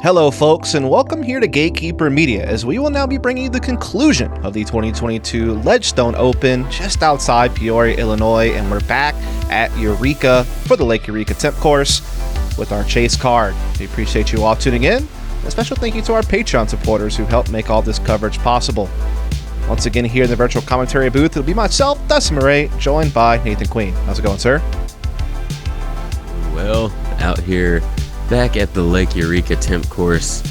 Hello folks, and welcome here to Gatekeeper Media, as we will now be bringing you the conclusion of the 2022 Ledgestone Open just outside Peoria, Illinois, and we're back at Eureka for the Lake Eureka Temp Course with our chase card. We appreciate you all tuning in. A special thank you to our Patreon supporters who helped make all this coverage possible. Once again here in the virtual commentary booth, it'll be myself, Dustin Mouret, joined by Nathan Queen. How's it going, sir? Well, out here back at the Lake Eureka Temp Course.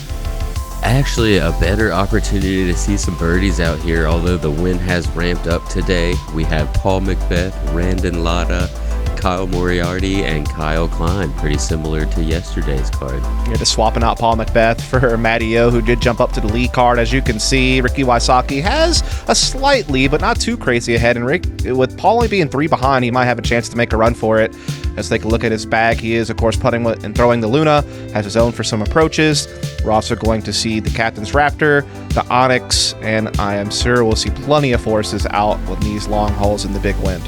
Actually, a better opportunity to see some birdies out here, although the wind has ramped up today. We have Paul McBeth, Randon Latta, Kyle Moriarty, and Kyle Klein, pretty similar to yesterday's card. You're just swapping out Paul McBeth for Matty O, who did jump up to the lead card. As you can see, Ricky Wysocki has a slight lead, but not too crazy ahead. And Rick, with Paul only being 3 behind, he might have a chance to make a run for it. Let's take a look at his bag. He is, of course, putting and throwing the Luna, has his own for some approaches. We're also going to see the Captain's Raptor, the Onyx, and I am sure we'll see plenty of forces out with these long holes in the big wind.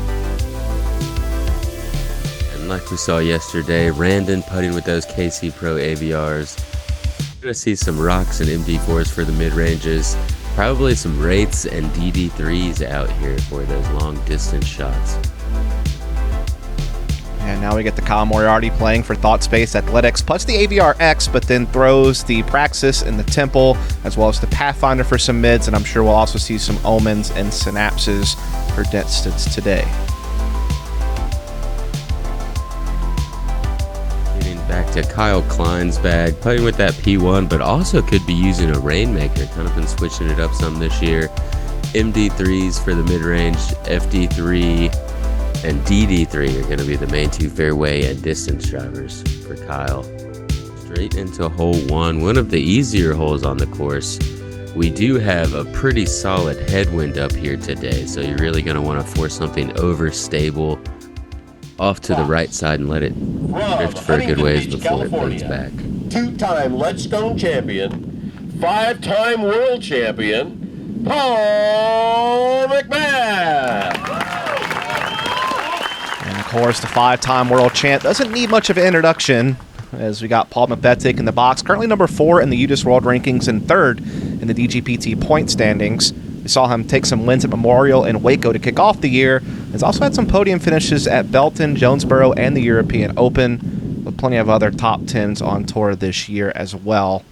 And like we saw yesterday, Randon putting with those KC Pro AVRs. We're going to see some rocks and MD4s for the mid-ranges. Probably some Wraiths and DD3s out here for those long-distance shots. And now we get the Kyle Moriarty playing for Thought Space Athletics, plus the AVR X, but then throws the Praxis and the Temple, as well as the Pathfinder for some mids, and I'm sure we'll also see some Omens and Synapses for distance today. Getting back to Kyle Klein's bag, playing with that P1, but also could be using a Rainmaker, kind of been switching it up some this year. MD3s for the mid-range, FD3, and DD3 are going to be the main 2 fairway and distance drivers for Kyle. Straight into hole 1, one of the easier holes on the course. We do have a pretty solid headwind up here today, so you're really going to want to force something overstable off to the right side and let it drift for a good ways before it bends back. 2-time Ledgestone champion, 5-time world champion, Paul McBeth. And of course, the 5-time world champ doesn't need much of an introduction, as we got Paul McBeth taking the box. Currently number 4 in the UDIS World Rankings and 3rd in the DGPT point standings. We saw him take some wins at Memorial and Waco to kick off the year. He's also had some podium finishes at Belton, Jonesboro, and the European Open, with plenty of other top 10s on tour this year as well.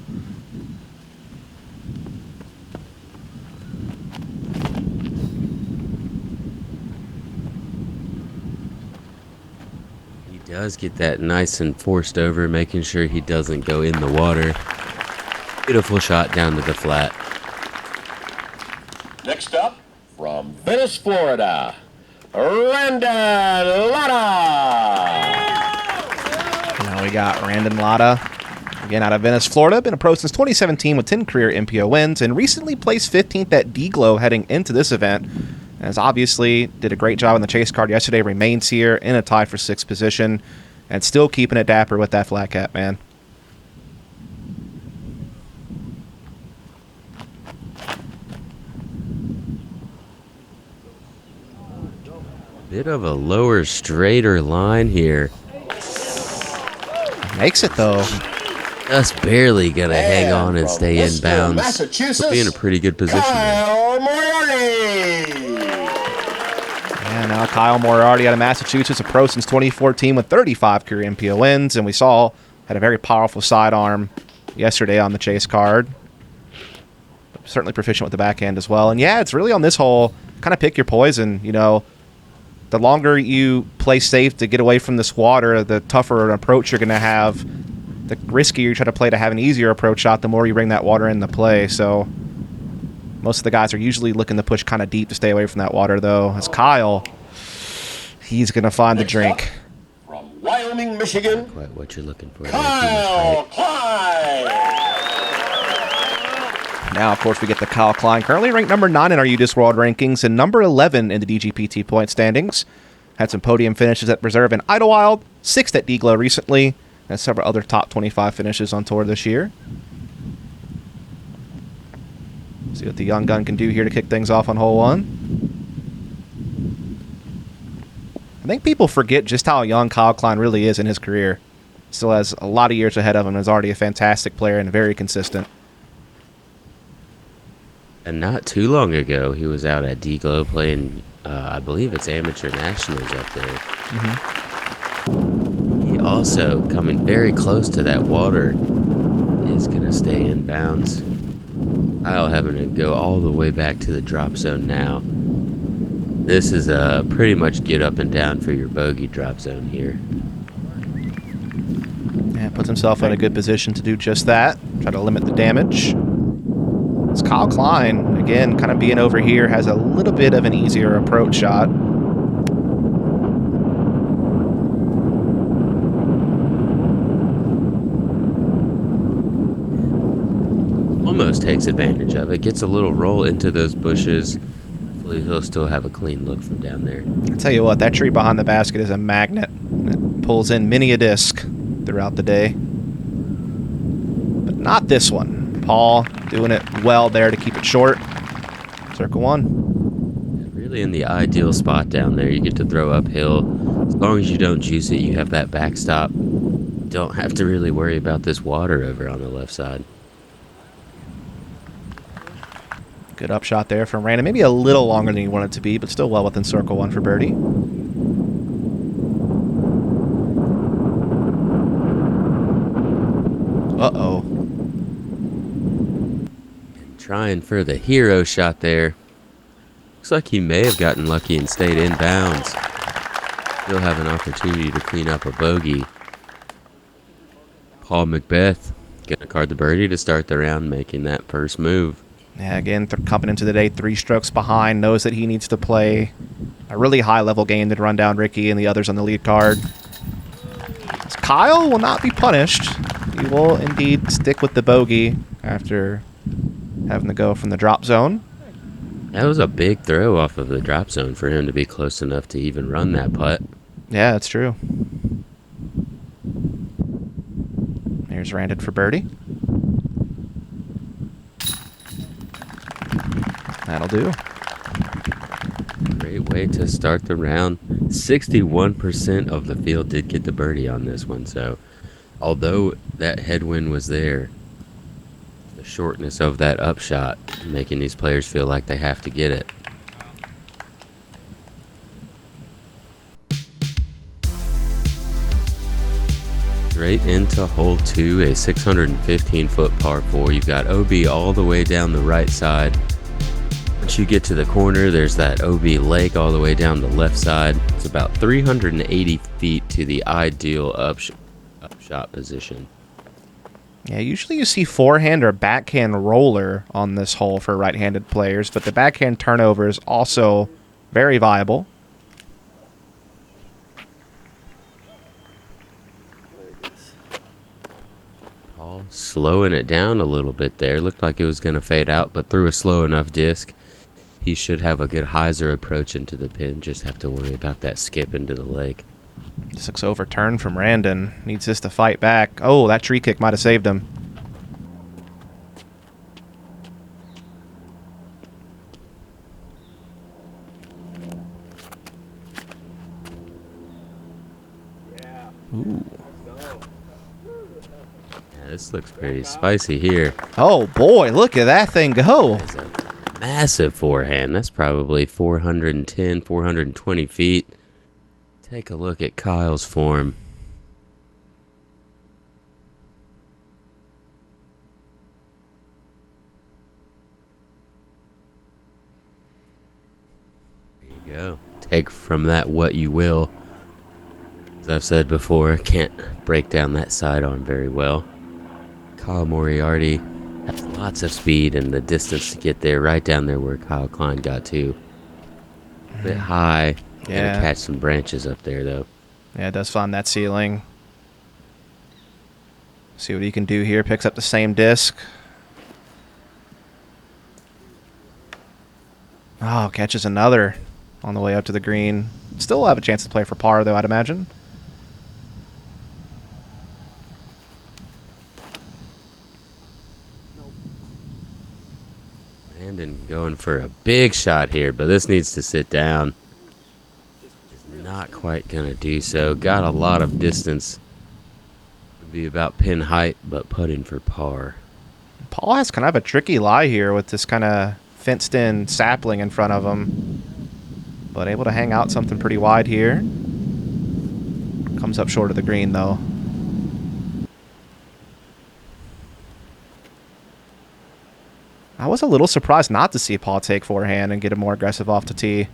Does get that nice and forced over, making sure he doesn't go in the water. Beautiful shot down to the flat. Next up, from Venice, Florida, Randon Latta. Now we got Randon Latta, again out of Venice, Florida. Been a pro since 2017 with 10 career MPO wins, and recently placed 15th at D-Glow heading into this event. As obviously did a great job on the chase card yesterday, remains here in a tie for 6th position, and still keeping it dapper with that flat cap, man. Bit of a lower, straighter line here. Makes it though. Just barely gonna hang on and stay in bounds. He'll be in a pretty good position. Kyle Moriarty. And now Kyle Moriarty out of Massachusetts, a pro since 2014 with 35 career MPO wins, and we saw had a very powerful sidearm yesterday on the chase card. Certainly proficient with the backhand as well. And yeah, it's really on this hole, kind of pick your poison. You know, the longer you play safe to get away from this water, the tougher an approach you're going to have. The riskier you try to play to have an easier approach shot, the more you bring that water into play. So most of the guys are usually looking to push kind of deep to stay away from that water, though. As Kyle, he's going to find the drink. From Wyoming, Michigan, Quite what you're looking for. Kyle Klein. Now, of course, we get the Kyle Klein, currently ranked number 9 in our UDIS World Rankings and number 11 in the DGPT point standings. Had some podium finishes at Reserve and Idlewild, 6th at D-Glow recently, and several other top 25 finishes on tour this year. See what the young gun can do here to kick things off on hole 1. I think people forget just how young Kyle Klein really is in his career. Still has a lot of years ahead of him. Is already a fantastic player and very consistent. And not too long ago, he was out at D-Glow playing, I believe it's Amateur Nationals up there. He also, coming very close to that water, is going to stay in bounds. Kyle having to go all the way back to the drop zone now. This is pretty much get up and down for your bogey drop zone here. Yeah, puts himself in a good position to do just that. Try to limit the damage. It's Kyle Klein, again, kind of being over here, has a little bit of an easier approach shot. Almost takes advantage of it, gets a little roll into those bushes. Hopefully he'll still have a clean look from down there. I tell you what, that tree behind the basket is a magnet. It pulls in many a disc throughout the day. But not this one. Paul doing it well there to keep it short. Circle one. Really in the ideal spot down there. You get to throw uphill. As long as you don't juice it, you have that backstop. You don't have to really worry about this water over on the left side. Good upshot there from Randon. Maybe a little longer than you want it to be, but still well within circle one for birdie. Uh-oh. Trying for the hero shot there. Looks like he may have gotten lucky and stayed in bounds. Still have an opportunity to clean up a bogey. Paul McBeth gonna card the birdie to start the round, making that first move. Yeah, again, coming into the day 3 strokes behind, knows that he needs to play a really high-level game to run down Ricky and the others on the lead card. Kyle will not be punished. He will indeed stick with the bogey after having to go from the drop zone. That was a big throw off of the drop zone for him to be close enough to even run that putt. Yeah, that's true. Here's Randon for birdie. That'll do. Great way to start the round. 61% of the field did get the birdie on this one, so although that headwind was there, the shortness of that upshot making these players feel like they have to get it. Straight into hole 2, a 615-foot par 4. You've got OB all the way down the right side. Once you get to the corner, there's that OB lake all the way down the left side. It's about 380 feet to the ideal upshot position. Yeah, usually you see forehand or backhand roller on this hole for right-handed players, but the backhand turnover is also very viable. Paul slowing it down a little bit there. Looked like it was going to fade out, but threw a slow enough disc. He should have a good hyzer approach into the pin. Just have to worry about that skip into the lake. This looks overturned from Randon. Needs this to fight back. Oh, that tree kick might have saved him. Ooh. Yeah, this looks pretty spicy here. Oh, boy, look at that thing go. That's a massive forehand. That's probably 410, 420 feet. Take a look at Kyle's form. There you go. Take from that what you will. As I've said before, can't break down that sidearm very well. Kyle Moriarty has lots of speed and the distance to get there, right down there where Kyle Klein got to. A bit high. Yeah. Gonna catch some branches up there, though. Yeah, it does find that ceiling. See what he can do here. Picks up the same disc. Oh, catches another on the way up to the green. Still will have a chance to play for par, though, I'd imagine. Randon going for a big shot here, but this needs to sit down. Not quite gonna do so. Got a lot of distance Be about pin height, but putting for par. Paul has kind of a tricky lie here with this kind of fenced-in sapling in front of him. But able to hang out something pretty wide here. Comes up short of the green, though. I was a little surprised not to see Paul take forehand and get a more aggressive off the tee.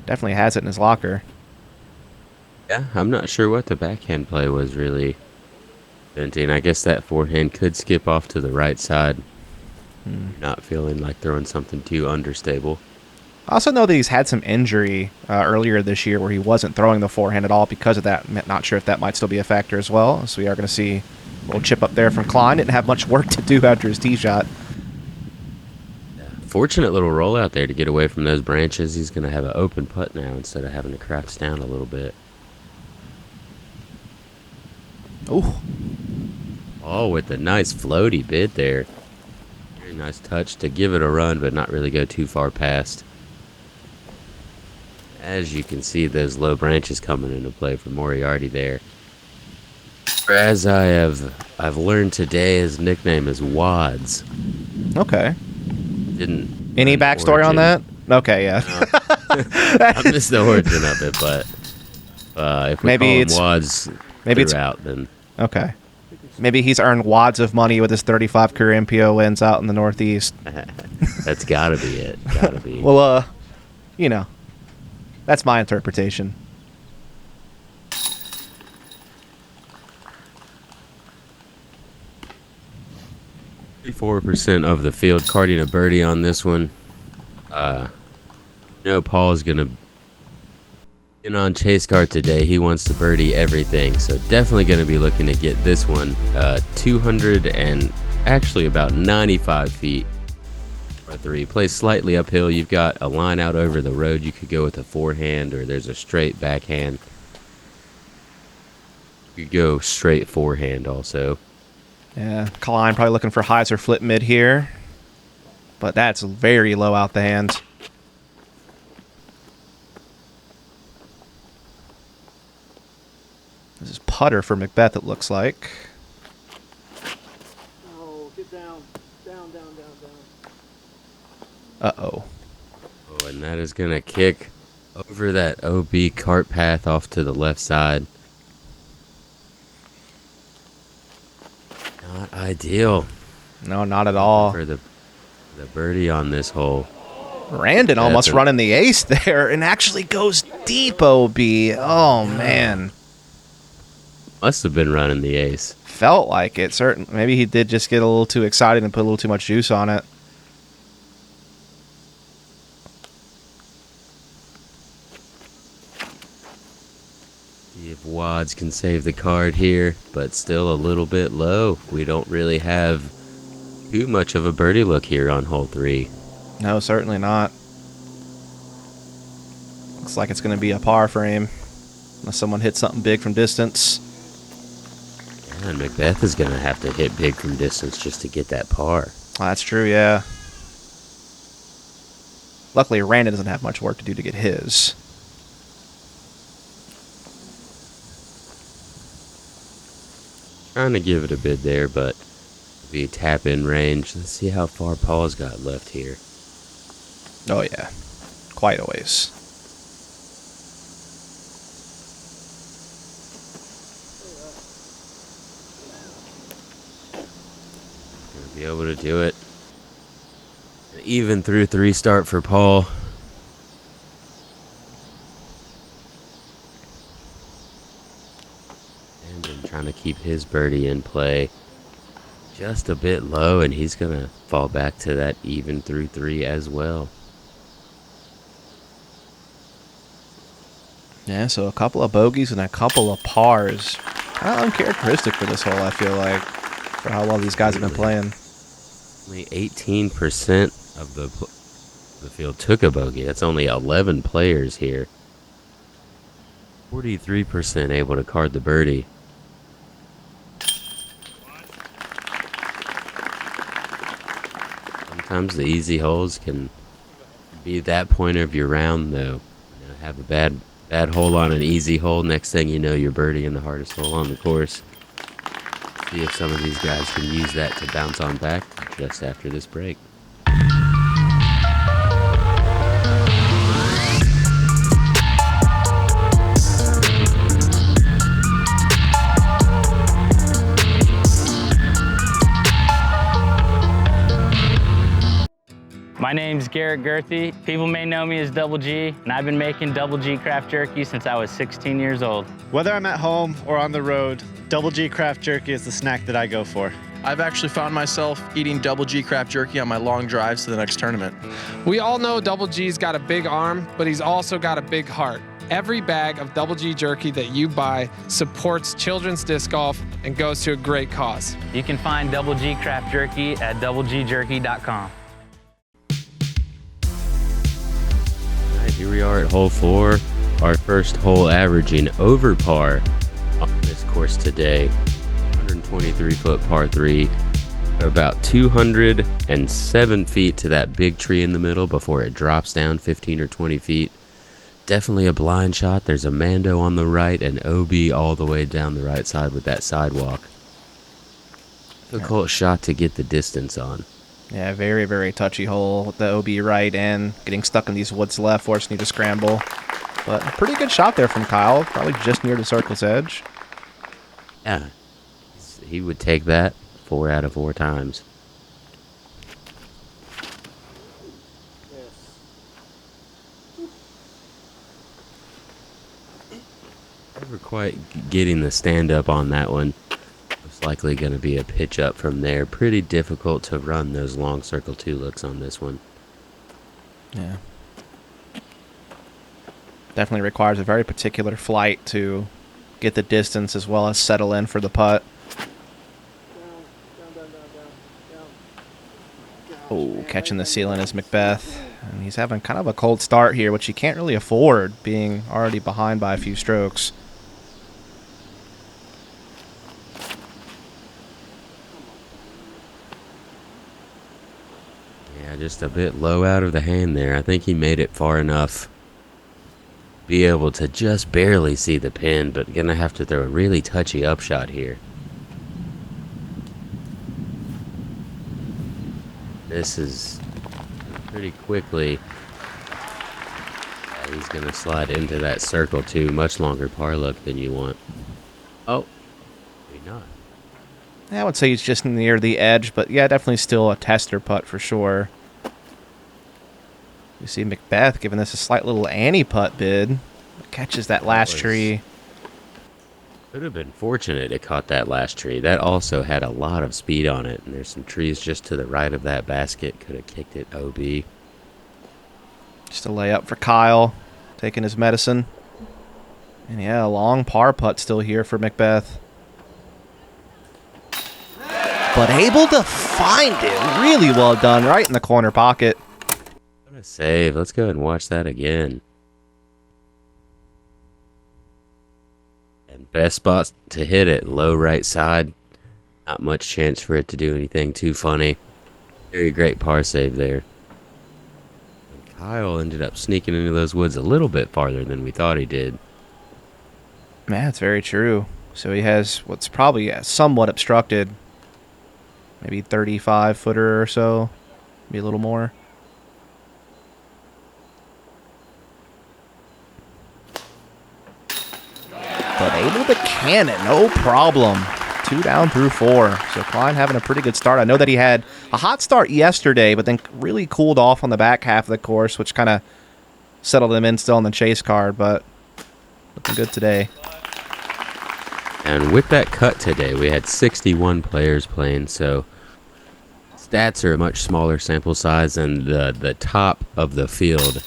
Definitely has it in his locker. Yeah, I'm not sure what the backhand play was really venting. I guess that forehand could skip off to the right side. Not feeling like throwing something too understable. I also know that he's had some injury earlier this year where he wasn't throwing the forehand at all because of that. I'm not sure if that might still be a factor as well. So we are going to see a little chip up there from Klein. Didn't have much work to do after his tee shot. Fortunate little roll out there to get away from those branches. He's going to have an open putt now instead of having to crouch down a little bit. Oh, with a nice floaty bid there. Very nice touch to give it a run, but not really go too far past. As you can see, those low branches coming into play for Moriarty there. As I've learned today, his nickname is Wads. Okay. Didn't Any backstory on that? Okay, yeah. I missed the origin of it, but if we maybe call him Wads throughout, then okay. Maybe he's earned wads of money with his 35 career MPO wins out in the Northeast. That's gotta be it. Gotta be. Well, you know, that's my interpretation. %of the field carding a birdie on this one. Paul's gonna in on chase card today. He wants to birdie everything, so definitely gonna be looking to get this one 200 and actually about 95 feet for three. Plays slightly uphill. You've got a line out over the road. You could go with a forehand, or there's a straight backhand. You could go straight forehand also. Yeah, Klein probably looking for hyzer flip mid here, but that's very low out the hands. This is putter for McBeth, it looks like. Oh, get down. Down. Uh-oh. Oh, and that is going to kick over that OB cart path off to the left side. Not ideal. No, not at all. For the birdie on this hole. Randon almost running the ace there and actually goes deep, OB. Oh, man. Must have been running the ace. Felt like it, certainly. Maybe he did just get a little too excited and put a little too much juice on it. See if Wads can save the card here, but still a little bit low. We don't really have too much of a birdie look here on hole 3. No, certainly not. Looks like it's going to be a par for him, unless someone hits something big from distance. And McBeth is going to have to hit big from distance just to get that par. Oh, that's true, yeah. Luckily, Randon doesn't have much work to do to get his. Trying to give it a bid there, but be tap in range. Let's see how far Paul's got left here. Oh, yeah. Quite a ways. Gonna be able to do it. Even through 3 start for Paul. And then trying to keep his birdie in play. Just a bit low, and he's going to fall back to that even through 3 as well. Yeah, so a couple of bogeys and a couple of pars. Kind of uncharacteristic for this hole, I feel like, for how well these guys have been playing. Only 18% of the field took a bogey. That's only 11 players here. 43% able to card the birdie. Sometimes the easy holes can be that point of your round, though. Have a Bad hole on an easy hole. Next thing you know, you're birdieing the hardest hole on the course. See if some of these guys can use that to bounce on back just after this break. My name's Garrett Gerthy. People may know me as Double G, and I've been making Double G craft jerky since I was 16 years old. Whether I'm at home or on the road, Double G craft jerky is the snack that I go for. I've actually found myself eating Double G craft jerky on my long drives to the next tournament. We all know Double G's got a big arm, but he's also got a big heart. Every bag of Double G jerky that you buy supports children's disc golf and goes to a great cause. You can find Double G craft jerky at doublegjerky.com. Here we are at hole 4, our first hole averaging over par on this course today. 123-foot par 3, about 207 feet to that big tree in the middle before it drops down 15 or 20 feet. Definitely a blind shot. There's a Mando on the right and OB all the way down the right side with that sidewalk. Difficult shot to get the distance on. Yeah, very, very touchy hole with the OB right and getting stuck in these woods left, forcing you to scramble. But a pretty good shot there from Kyle, probably just near the circle's edge. Yeah, he would take that 4 out of 4 times. Never quite getting the stand up on that one. Most likely going to be a pitch up from there. Pretty difficult to run those long circle 2 looks on this one. Yeah. Definitely requires a very particular flight to get the distance as well as settle in for the putt. Oh, catching the ceiling is McBeth. And he's having kind of a cold start here, which he can't really afford, being already behind by a few strokes. Yeah, just a bit low out of the hand there. I think he made it far enough. Be able to just barely see the pin, but gonna have to throw a really touchy upshot here. This is pretty quickly. Yeah, he's gonna slide into that circle too. Much longer par look than you want. Oh, maybe not. I would say he's just near the edge, but yeah, definitely still a tester putt for sure. You see McBeth giving this a slight little Annie-putt bid. Catches that last tree. Could have been fortunate it caught that last tree. That also had a lot of speed on it. And there's some trees just to the right of that basket. Could have kicked it OB. Just a layup for Kyle. Taking his medicine. And yeah, a long par putt still here for McBeth. But able to find it. Really well done. Right in the corner pocket. What a save. Let's go ahead and watch that again. And best spot to hit it. Low right side. Not much chance for it to do anything too funny. Very great par save there. And Kyle ended up sneaking into those woods a little bit farther than we thought he did. Man, that's very true. So he has what's probably somewhat obstructed. Maybe 35-footer or so. Maybe a little more. But able to can it, no problem. 2 down through 4. So Klein having a pretty good start. I know that he had a hot start yesterday, but then really cooled off on the back half of the course, which kind of settled him in still on the chase card, but looking good today. And with that cut today, we had 61 players playing, so stats are a much smaller sample size than the top of the field.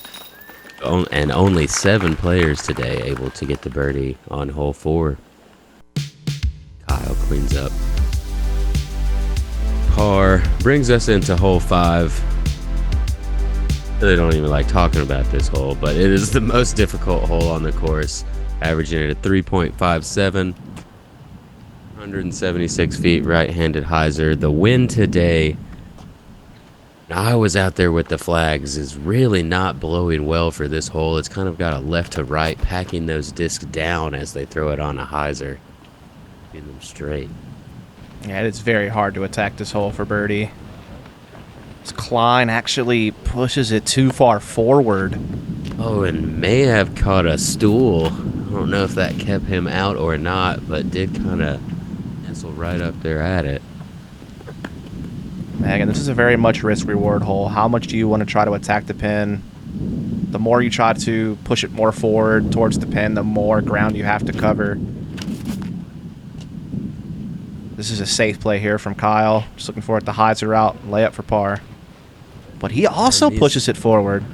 And only 7 players today able to get the birdie on hole 4. Kyle cleans up. Par brings us into hole 5. Really don't even like talking about this hole, but it is the most difficult hole on the course, averaging at a 3.57. 176 feet, right-handed hyzer. The wind today, I was out there with the flags, is really not blowing well for this hole. It's kind of got a left to right, packing those discs down as they throw it on a hyzer. Getting them straight. Yeah, it's very hard to attack this hole for birdie. This Klein actually pushes it too far forward. Oh, and may have caught a stool. I don't know if that kept him out or not, but did kind of nestle right up there at it. Again, this is a very much risk-reward hole. How much do you want to try to attack the pin? The more you try to push it more forward towards the pin, the more ground you have to cover. This is a safe play here from Kyle. Just looking for it. The hyzer route, layup for par. But he also pushes it forward.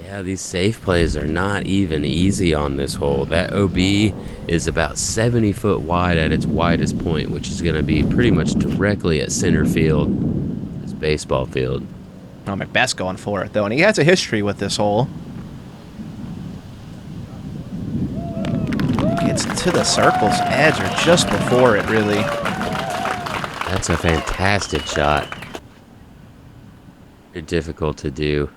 Yeah, these safe plays are not even easy on this hole. That OB is about 70 foot wide at its widest point, which is going to be pretty much directly at center field, this baseball field. Oh, McBeth's going for it, though, and he has a history with this hole. Gets to the circle's edge, or just before it, really. That's a fantastic shot. Very difficult to do.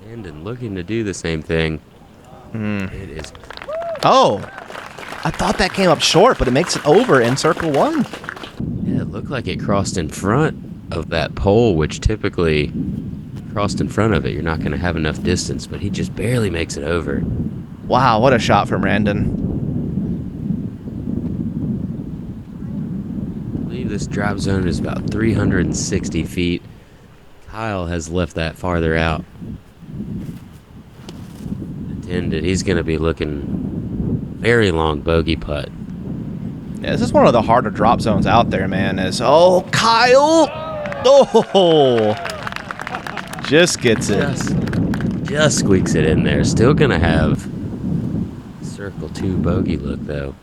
And looking to do the same thing. It is. Oh! I thought that came up short, but it makes it over in circle one. Yeah, it looked like it crossed in front of that pole, which typically crossed in front of it. You're not going to have enough distance, but he just barely makes it over. Wow, what a shot from Randon. I believe this drop zone is about 360 feet. Kyle has left that farther out. Intended. He's going to be looking very long bogey putt. Yeah, this is one of the harder drop zones out there, man. Oh, Kyle! Oh! Just gets it. Just squeaks it in there. Still going to have circle 2 bogey look, though.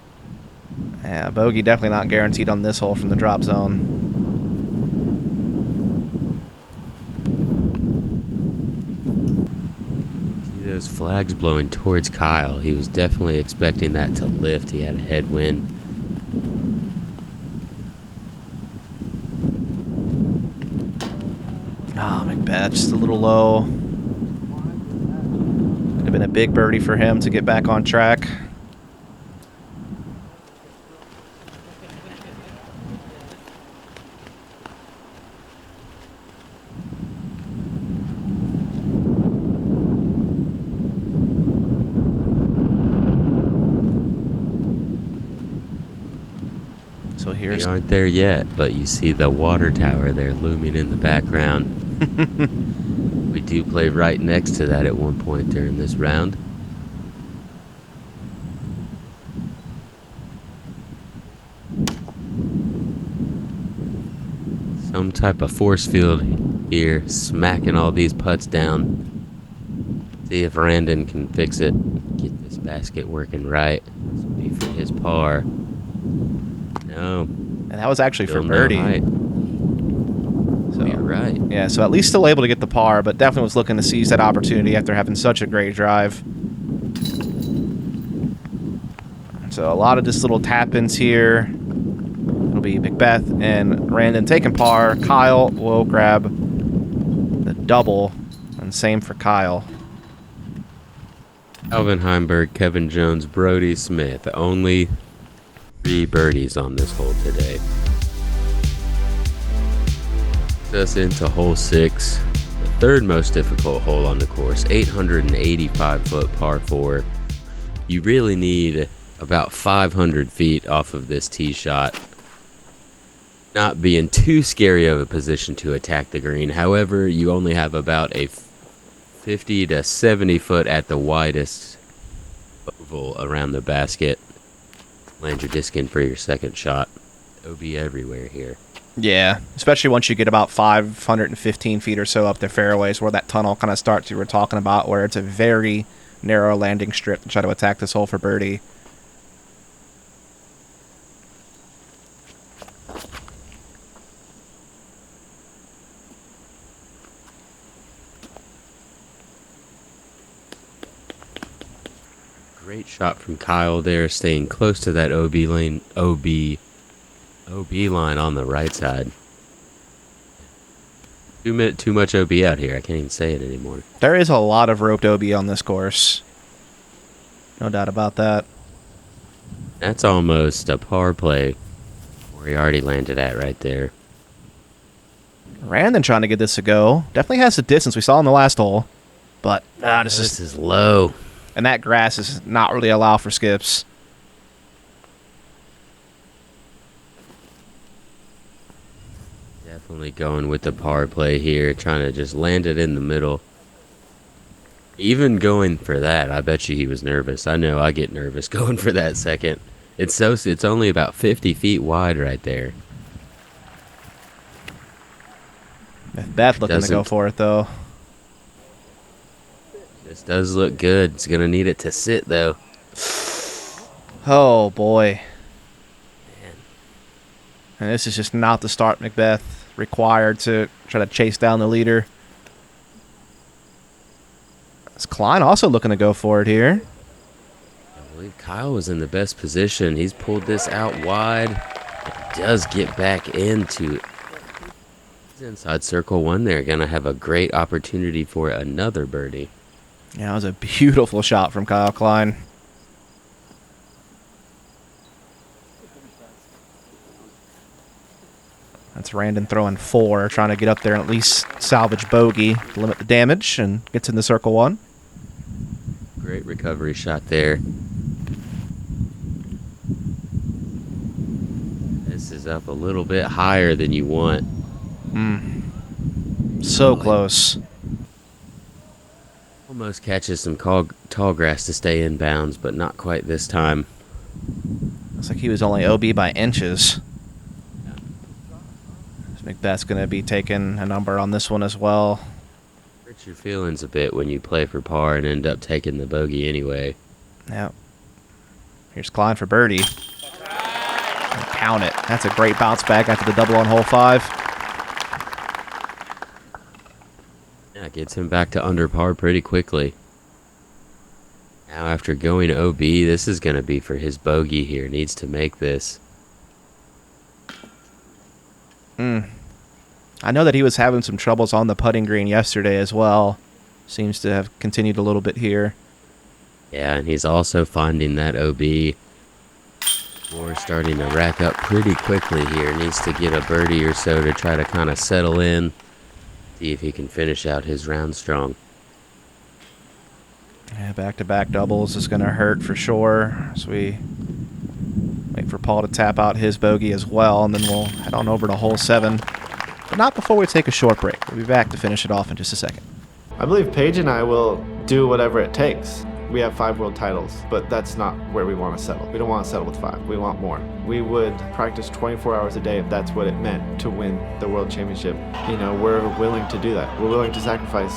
Yeah, bogey definitely not guaranteed on this hole from the drop zone. Those flags blowing towards Kyle. He was definitely expecting that to lift. He had a headwind. Oh, McBeth, just a little low. Could have been a big birdie for him to get back on track. So We here's... aren't there yet, but you see the water tower there looming in the background. We do play right next to that at one point during this round. Some type of force field here, smacking all these putts down. See if Randon can fix it. Get this basket working right. This will be for his par. No. And that was actually for Still no birdie. height. So, You're right. yeah, so at least still able to get the par, but definitely was looking to seize that opportunity after having such a great drive. So a lot of just little tap-ins here. It'll be McBeth and Randon taking par. Kyle will grab the double, and same for Kyle. Alvin Heimberg, Kevin Jones, Brody Smith. Only 3 birdies on this hole today. Us into hole 6, the third most difficult hole on the course, 885 foot par 4. You really need about 500 feet off of this tee shot. Not be in too scary of a position to attack the green. However, you only have about a 50 to 70 foot at the widest oval around the basket. Land your disc in for your second shot. OB everywhere here. Yeah, especially once you get about 515 feet or so up the fairways where that tunnel kind of starts you were talking about, where it's a very narrow landing strip to try to attack this hole for birdie. Great shot from Kyle there, staying close to that OB line on the right side. Too much OB out here. I can't even say it anymore. There is a lot of roped OB on this course. No doubt about that. That's almost a par play. Moriarty landed at right there. Randon trying to get this to go. Definitely has the distance we saw in the last hole. But This is low. And that grass does not really allow for skips. Definitely going with the par play here, trying to just land it in the middle. Even going for that, I bet you he was nervous. I know I get nervous going for that second. It's only about 50 feet wide right there. McBeth looking to go for it, though. This does look good. It's going to need it to sit, though. Oh, boy. Man. And this is just not the start McBeth required to try to chase down the leader. Is Klein also looking to go for it here? I believe Kyle was in the best position. He's pulled this out wide. It does get back into it. Inside circle one there. Going to have a great opportunity for another birdie. Yeah, it was a beautiful shot from Kyle Klein. That's Randon throwing 4, trying to get up there and at least salvage bogey, limit the damage, and gets into circle one. Great recovery shot there. This is up a little bit higher than you want. So close. Almost catches some tall grass to stay in bounds, but not quite this time. Looks like he was only OB by inches. McBeth's going to be taking a number on this one as well. Hurts your feelings a bit when you play for par and end up taking the bogey anyway. Yep. Here's Klein for birdie. Count it. That's a great bounce back after the double on hole 5. Yeah, gets him back to under par pretty quickly. Now after going OB, this is going to be for his bogey here. Needs to make this. I know that he was having some troubles on the putting green yesterday as well. Seems to have continued a little bit here. Yeah, and he's also finding that OB. Moore starting to rack up pretty quickly here. Needs to get a birdie or so to try to kind of settle in. See if he can finish out his round strong. Yeah, back-to-back doubles is going to hurt for sure. So we wait for Paul to tap out his bogey as well, and then we'll head on over to hole 7. But not before we take a short break. We'll be back to finish it off in just a second. I believe Paige and I will do whatever it takes. We have 5 world titles, but that's not where we want to settle. We don't want to settle with 5. We want more. We would practice 24 hours a day if that's what it meant to win the world championship. You know, we're willing to do that. We're willing to sacrifice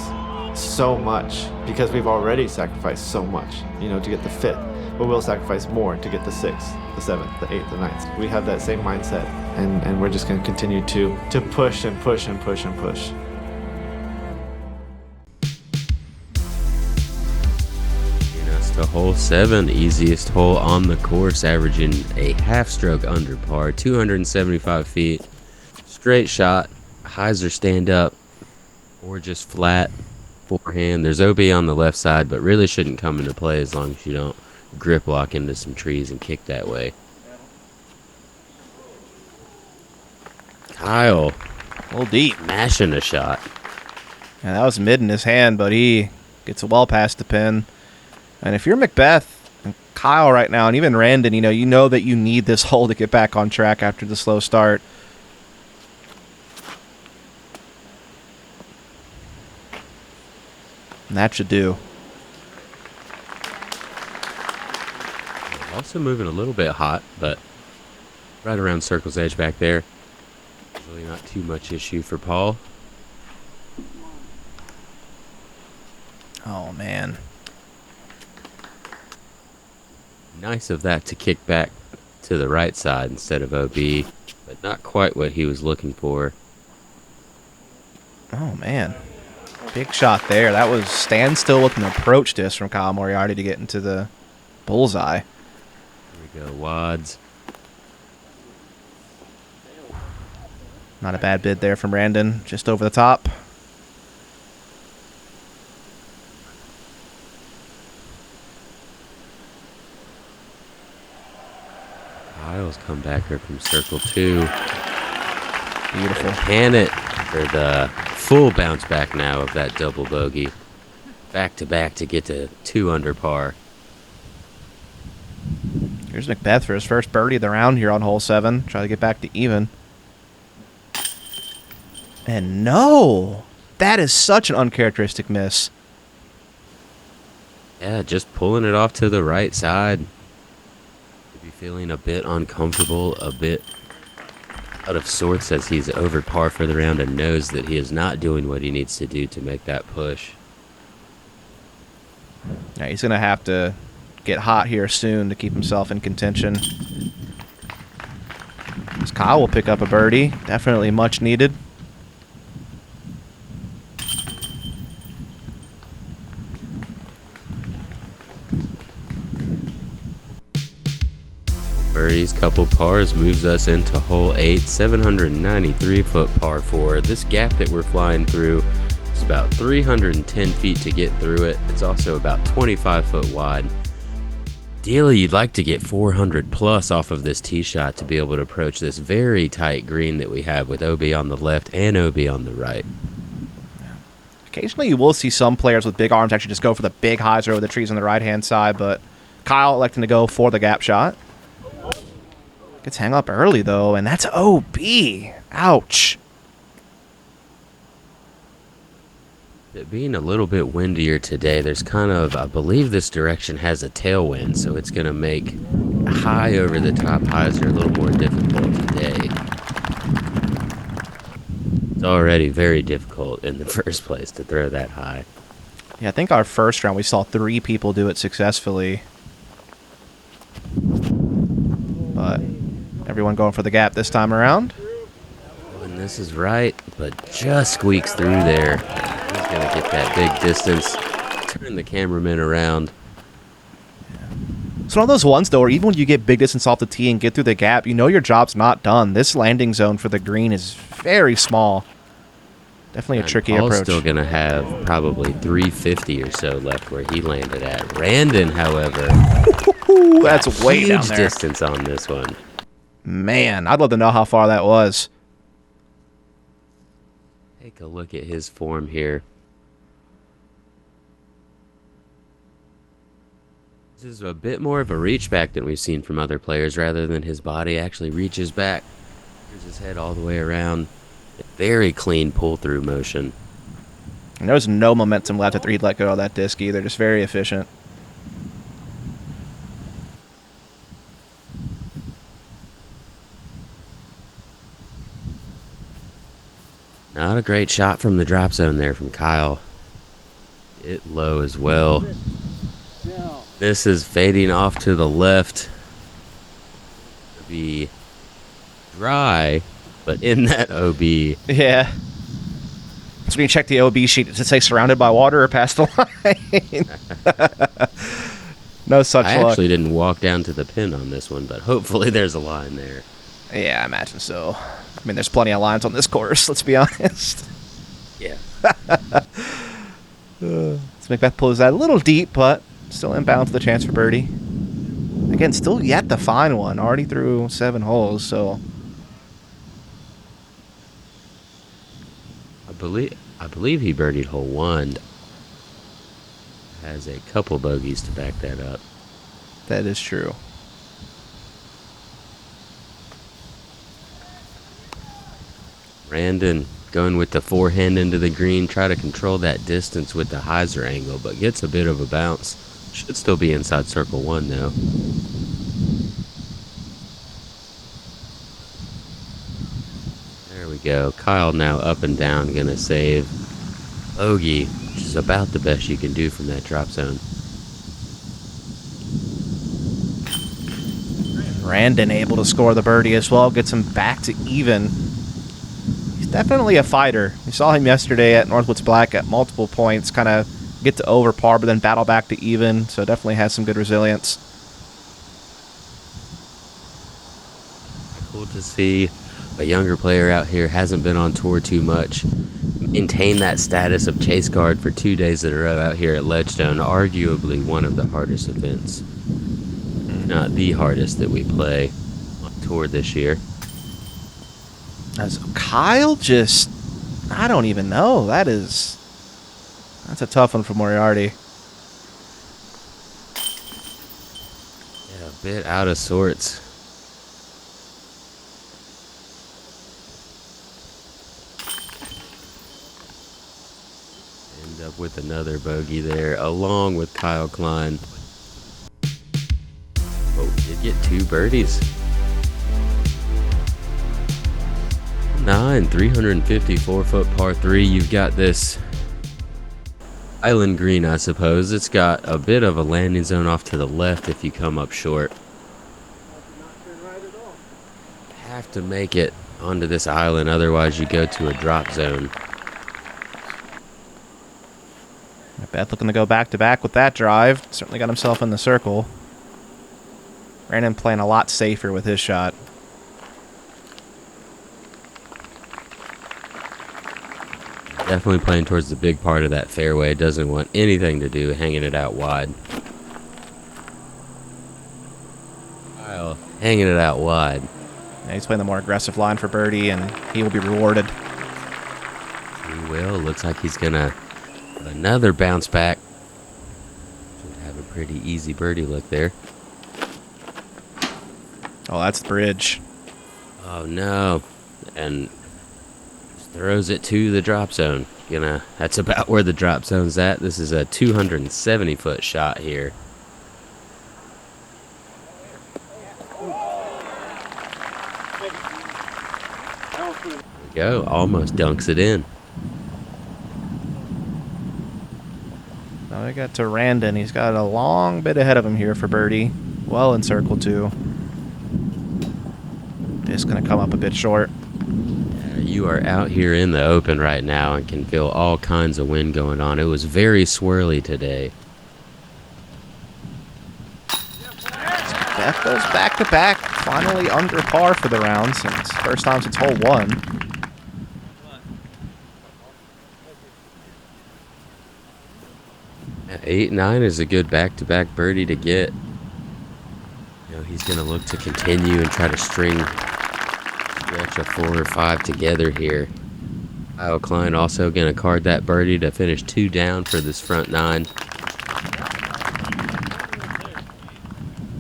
so much because we've already sacrificed so much, you know, to get the 5th. But we'll sacrifice more to get the 6th, the 7th, the 8th, the 9th. We have that same mindset, and we're just going to continue to push and push and push and push. To hole 7, easiest hole on the course, averaging a half-stroke under par, 275 feet. Straight shot, hyzer stand up, or just flat forehand. There's OB on the left side, but really shouldn't come into play as long as you don't grip lock into some trees and kick that way. Kyle, A little deep. mashing a shot. Yeah, that was mid in his hand, but he gets it well past the pin. And if you're McBeth and Kyle right now, and even Randon, you know that you need this hole to get back on track after the slow start. And that should do. Also moving a little bit hot, but right around circle's edge back there. Really not too much issue for Paul. Oh, man. Nice of that to kick back to the right side instead of OB, but not quite what he was looking for. Oh, man. Big shot there. That was standstill with an approach disc from Kyle Moriarty to get into the bullseye. Here we go, wads. Not a bad bid there from Randon, just over the top. Kyle's come back here from circle 2. Beautiful. Can it for the full bounce back now of that double bogey. Back to back to get to 2 under par. Here's McBeth for his first birdie of the round here on hole 7. Try to get back to even. And no! That is such an uncharacteristic miss. Yeah, just pulling it off to the right side. Maybe feeling a bit uncomfortable, a bit out of sorts as he's over par for the round and knows that he is not doing what he needs to do to make that push. Yeah, he's going to have to get hot here soon to keep himself in contention. As Kyle will pick up a birdie. Definitely much needed. Birdies, couple pars, moves us into hole 8, 793-foot par 4. This gap that we're flying through is about 310 feet to get through it. It's also about 25 foot wide. Ideally, you'd like to get 400 plus off of this tee shot to be able to approach this very tight green that we have with OB on the left and OB on the right. Occasionally you will see some players with big arms actually just go for the big hyzer over the trees on the right-hand side, but Kyle electing to go for the gap shot. Gets hang up early, though, and that's OB. Ouch. It being a little bit windier today, there's kind of, I believe this direction has a tailwind, so it's going to make high over the top hyzer a little more difficult today. It's already very difficult in the first place to throw that high. Yeah, I think our first round we saw 3 people do it successfully. But everyone going for the gap this time around. And this is right, but just squeaks through there. He's going to get that big distance. Turn the cameraman around. It's one of those ones, though, where even when you get big distance off the tee and get through the gap, you know your job's not done. This landing zone for the green is very small. Definitely a tricky Paul's approach. still going to have probably 350 or so left where he landed at. Randon, however, that's way down huge there. distance on this one. Man, I'd love to know how far that was. Take a look at his form here. This is a bit more of a reach back than we've seen from other players rather than his body actually reaches back. Here's his head all the way around. A very clean pull-through motion. And there was no momentum left after he'd let go of that disc either. Just very efficient. Not a great shot from the drop zone there from Kyle. It low as well. This is fading off to the left. It'll be dry, but in that OB. Yeah. So when you check the OB sheet, does it say surrounded by water or past the line? No such I luck. actually didn't walk down to the pin on this one, but hopefully there's a line there. Yeah, I imagine so. I mean, there's plenty of lines on this course, let's be honest. Yeah. So McBeth pulls that a little deep, but still inbound to the chance for birdie. Again, still yet to find one. Already through 7 holes, so... I believe he birdied hole 1. Has a couple bogeys to back that up. That is true. Randon going with the forehand into the green, try to control that distance with the hyzer angle, but gets a bit of a bounce. Should still be inside circle 1 though. There we go. Kyle now up and down, gonna save bogey, which is about the best you can do from that drop zone. Randon able to score the birdie as well, gets him back to even. He's definitely a fighter. We saw him yesterday at Northwoods Black at multiple points, kind of get to over par, but then battle back to even, so definitely has some good resilience. Cool to see a younger player out here, hasn't been on tour too much, maintain that status of chase card for 2 days in a row out here at Ledgestone. Arguably one of the hardest events, not the hardest that we play on tour this year. As Kyle just, I don't even know. That's a tough one for Moriarty. Yeah, a bit out of sorts. End up with another bogey there, along with Kyle Klein. Oh, did get 2 birdies. 354-foot par 3. You've got this island green, I suppose. It's got a bit of a landing zone off to the left if you come up short. Have to make it onto this island, otherwise you go to a drop zone. McBeth looking to go back-to-back with that drive. Certainly got himself in the circle. Randon playing a lot safer with his shot. Definitely playing towards the big part of that fairway. Doesn't want anything to do hanging it out wide. Kyle hanging it out wide. Yeah, he's playing the more aggressive line for birdie, and he will be rewarded. He will. Looks like he's going to another bounce back. Should have a pretty easy birdie look there. Oh, that's the bridge. Oh, no. And throws it to the drop zone. That's about where the drop zone's at. This is a 270-foot shot here. There we go. Almost dunks it in. Now we got to Randon. He's got a long bit ahead of him here for birdie. Well in circle 2. Just going to come up a bit short. You are out here in the open right now and can feel all kinds of wind going on. It was very swirly today. Beth goes back-to-back, finally under par for the round since first time since hole 1. Yeah, 8-9 is a good back-to-back birdie to get. He's going to look to continue and try to stretch a 4 or 5 together here. Kyle Klein also going to card that birdie to finish 2 down for this front 9.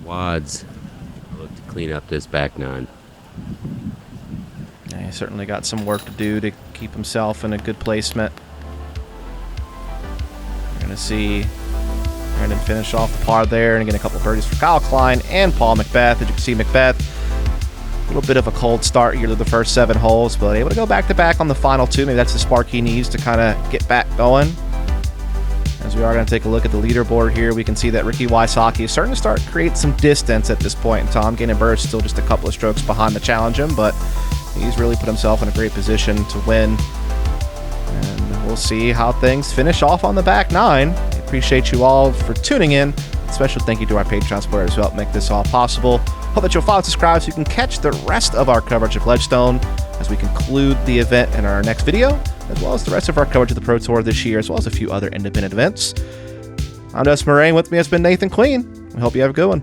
Wads look to clean up this back 9. Yeah, he's certainly got some work to do to keep himself in a good placement. We're going to see Randon finish off the par there and get a couple of birdies for Kyle Klein and Paul McBeth. As you can see, McBeth, a little bit of a cold start here to the first 7 holes, but able to go back-to-back on the final 2. Maybe that's the spark he needs to kind of get back going. As we are going to take a look at the leaderboard here, we can see that Ricky Wysocki is starting to create some distance at this point in time. Gannon Burs's still just a couple of strokes behind the challenge him, but he's really put himself in a great position to win. And we'll see how things finish off on the back 9. I appreciate you all for tuning in. Special thank you to our Patreon supporters who help make this all possible. Hope that you'll follow and subscribe so you can catch the rest of our coverage of Ledgestone as we conclude the event in our next video, as well as the rest of our coverage of the Pro Tour this year, as well as a few other independent events. I'm Dustin Mouret, and with me has been Nathan Klein. We hope you have a good one.